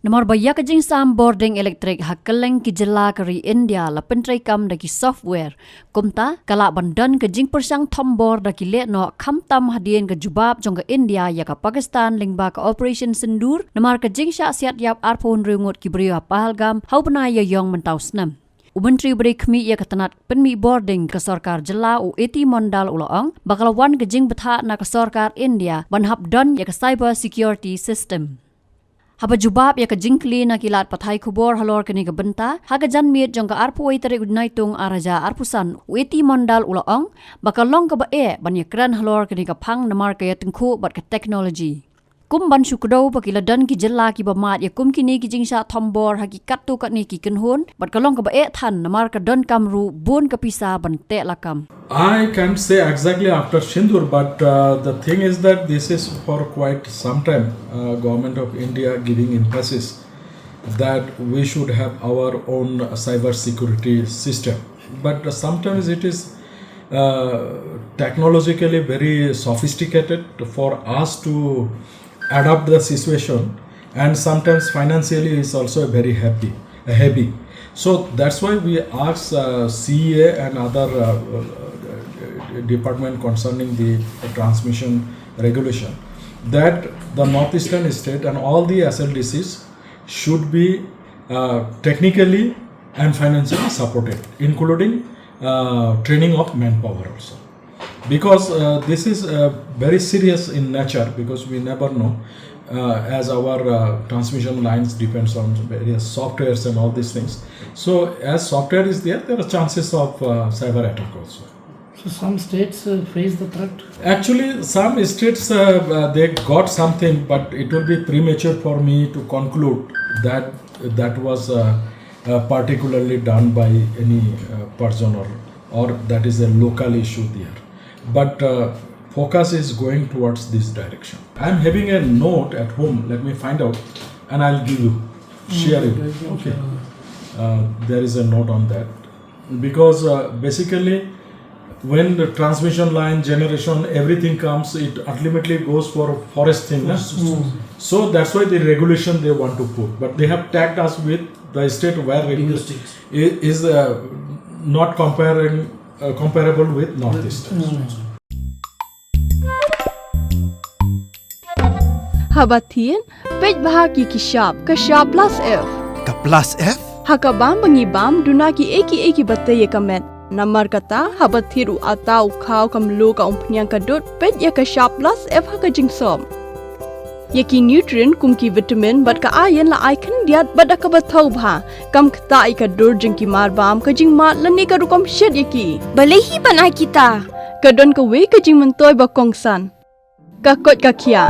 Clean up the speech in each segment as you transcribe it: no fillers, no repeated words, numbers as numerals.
Nomor bayak jing sam Bording Electrik hakeleng ki jela kari India la pentrai kam daki software kumta kala bandan ke jing persang tombor daki Lehnoh kamtam hadien ke jubab jong ke India ya ke Pakistan Lyngba ke operation sendur nomor ke jing syak siat yap arpon rengut ki beriwa pahalgam hau pena ya yong mentau senam. Menteri Berikmi ia ketenat penmi Bording ke Sorkar jela u eti mondal uloong bakalawan ke jing betha na ke Sorkar India banhap don ya ke cyber security system. Haba jubab ya ke jingkli na kilat pathai kubor halor kini ke benta haga janmiet jong ke arpu ai tarik udnaitung araja arpusan weti mondal uloong bakalong ke bae ban ya kran halor kini ke phang namar ke tengku bat ke teknologi. Kum ban syukdo pakila dan ki jela ki bamat ya kum kini ki jingsa thombor hakikat tu kat ni ki kenhun bat kalong ke bae than namar ke don kamru bun ke pisa ban te lakam. I can't say exactly after Shindur, but the thing is that this is for quite some time government of India giving emphasis that we should have our own cyber security system. But sometimes it is technologically very sophisticated for us to adapt the situation, and sometimes financially is also very heavy. So that's why we ask CEA and other department concerning the transmission regulation that the northeastern state and all the SLDCs should be technically and financially supported, including training of manpower also. Because this is very serious in nature, because we never know as our transmission lines depends on various softwares and all these things. So as software is there are chances of cyber attack also. So some states face the threat? Actually, some states they got something, but it will be premature for me to conclude that that was particularly done by any person or that is a local issue there. But focus is going towards this direction. I am having a note at home. Let me find out, and I'll give you, share it. Okay. There is a note on that, because basically, when the transmission line, generation, everything comes, it ultimately goes for forest thing. So that's why the regulation they want to put. But they have tagged us with the state where regulation is not comparable with Northeast. Habatin, pej bahagi kishab plus F. Ka plus F? Hakabam bangibam dunaki eki batay kamet. Namar kata habathiru atau kau kamlu ka umpnyang kadut pej ya kishab plus F haka jingsom. Yaki nutrient kumki vitamin bat ka ayan la icon diat bat ka bathau bha kam khta ka dur jingki marbam ka jing mat lani ka rukom shed yaki balehi banai kita kadon ka we ka jing mentoy ba kongsan ka kot ka khia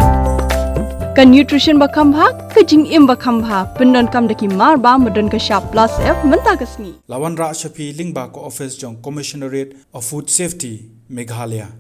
ka nutrition ba khambha ka jing im ba khambha pendon kam daki marbam madon ka sharp plus F menta kasni Lawan Ra Shafi Lyngba ko office jong commissionerate of food safety Meghalaya.